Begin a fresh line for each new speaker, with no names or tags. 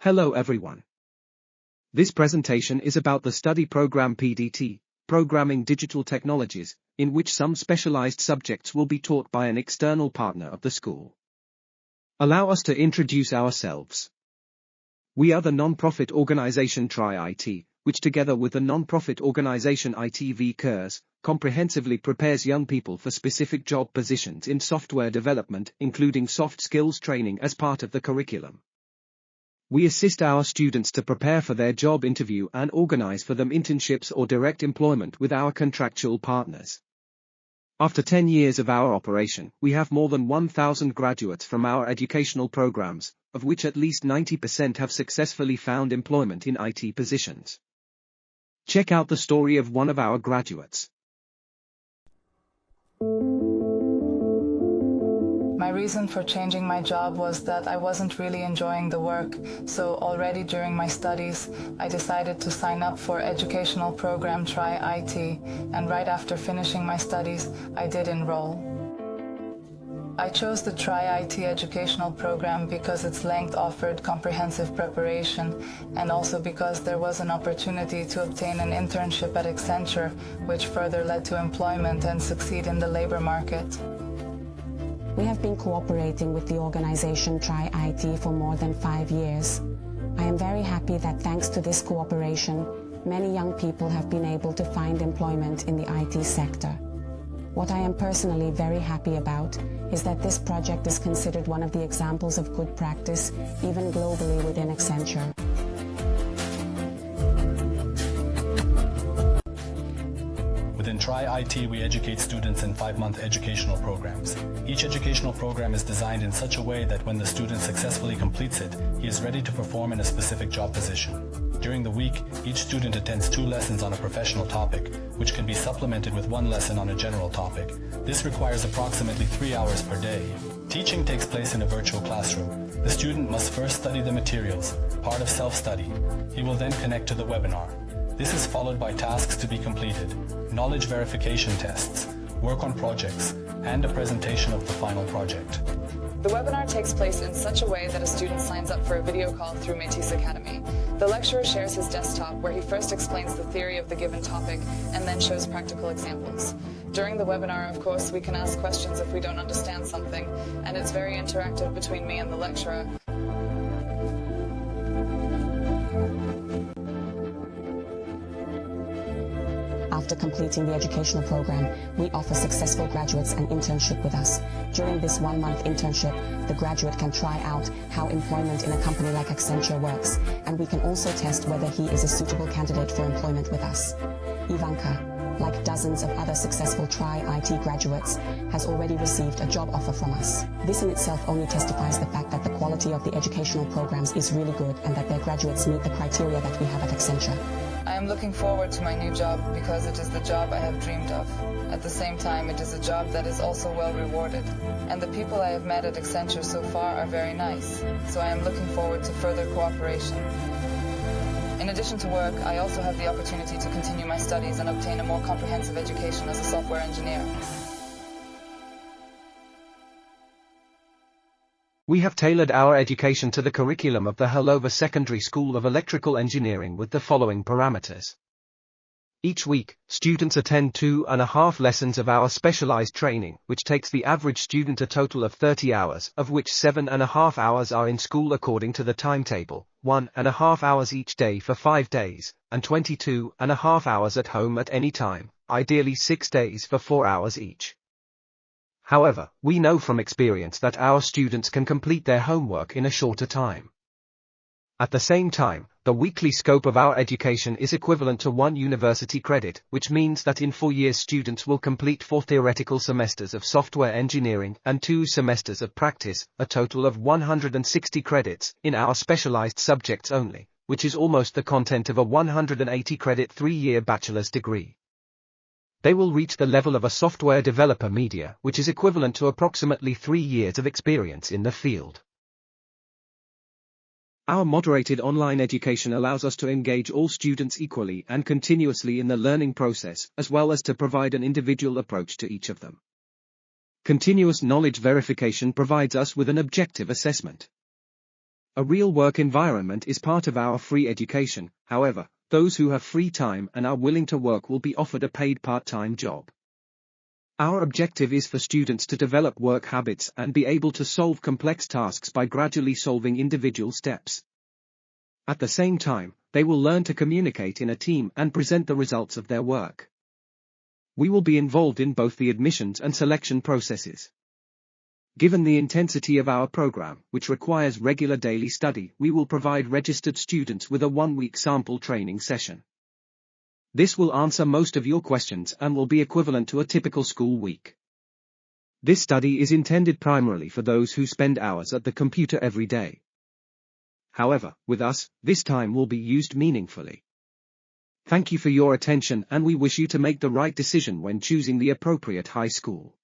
Hello everyone. This presentation is about the study program PDT, Programming Digital Technologies, in which some specialized subjects will be taught by an external partner of the school. Allow us to introduce ourselves. We are the non-profit organization Tri-IT, which together with the non-profit organization ITV Cares, comprehensively prepares young people for specific job positions in software development, including soft skills training as part of the curriculum. We assist our students to prepare for their job interview and organize for them internships or direct employment with our contractual partners. After 10 years of our operation, we have more than 1,000 graduates from our educational programs, of which at least 90% have successfully found employment in IT positions. Check out the story of one of our graduates.
My reason for changing my job was that I wasn't really enjoying the work, so already during my studies, I decided to sign up for educational program Tri-IT, and right after finishing my studies, I did enroll. I chose the Tri-IT educational program because its length offered comprehensive preparation, and also because there was an opportunity to obtain an internship at Accenture, which further led to employment and succeed in the labor market.
We have been cooperating with the organization Tri-IT for more than 5 years. I am very happy that thanks to this cooperation, many young people have been able to find employment in the IT sector. What I am personally very happy about is that this project is considered one of the examples of good practice, even globally within Accenture.
Within Tri-IT, we educate students in 5-month educational programs. Each educational program is designed in such a way that when the student successfully completes it, he is ready to perform in a specific job position. During the week, each student attends 2 lessons on a professional topic, which can be supplemented with 1 lesson on a general topic. This requires approximately 3 hours per day. Teaching takes place in a virtual classroom. The student must first study the materials, part of self-study. He will then connect to the webinar. This is followed by tasks to be completed, knowledge verification tests, work on projects, and a presentation of the final project.
The webinar takes place in such a way that a student signs up for a video call through Métis Academy. The lecturer shares his desktop where he first explains the theory of the given topic and then shows practical examples. During the webinar, of course, we can ask questions if we don't understand something, and it's very interactive between me and the lecturer.
After completing the educational program, we offer successful graduates an internship with us. During this 1-month internship, the graduate can try out how employment in a company like Accenture works, and we can also test whether he is a suitable candidate for employment with us. Ivanka, like dozens of other successful Tri-IT graduates, has already received a job offer from us. This in itself only testifies the fact that the quality of the educational programs is really good and that their graduates meet the criteria that we have at Accenture.
I am looking forward to my new job because it is the job I have dreamed of. At the same time, it is a job that is also well rewarded. And the people I have met at Accenture so far are very nice, so I am looking forward to further cooperation. In addition to work, I also have the opportunity to continue my studies and obtain a more comprehensive education as a software engineer.
We have tailored our education to the curriculum of the Hlover Secondary School of Electrical Engineering with the following parameters. Each week, students attend 2.5 lessons of our specialized training, which takes the average student a total of 30 hours, of which 7.5 hours are in school according to the timetable, 1.5 hours each day for 5 days, and 22.5 hours at home at any time, ideally 6 days for 4 hours each. However, we know from experience that our students can complete their homework in a shorter time. At the same time, the weekly scope of our education is equivalent to 1 university credit, which means that in 4 years students will complete 4 theoretical semesters of software engineering and 2 semesters of practice, a total of 160 credits in our specialized subjects only, which is almost the content of a 180 credit 3-year bachelor's degree. They will reach the level of a software developer media, which is equivalent to approximately 3 years of experience in the field. Our moderated online education allows us to engage all students equally and continuously in the learning process, as well as to provide an individual approach to each of them. Continuous knowledge verification provides us with an objective assessment. A real work environment is part of our free education. However, those who have free time and are willing to work will be offered a paid part-time job. Our objective is for students to develop work habits and be able to solve complex tasks by gradually solving individual steps. At the same time, they will learn to communicate in a team and present the results of their work. We will be involved in both the admissions and selection processes. Given the intensity of our program, which requires regular daily study, we will provide registered students with a 1-week sample training session. This will answer most of your questions and will be equivalent to a typical school week. This study is intended primarily for those who spend hours at the computer every day. However, with us, this time will be used meaningfully. Thank you for your attention, and we wish you to make the right decision when choosing the appropriate high school.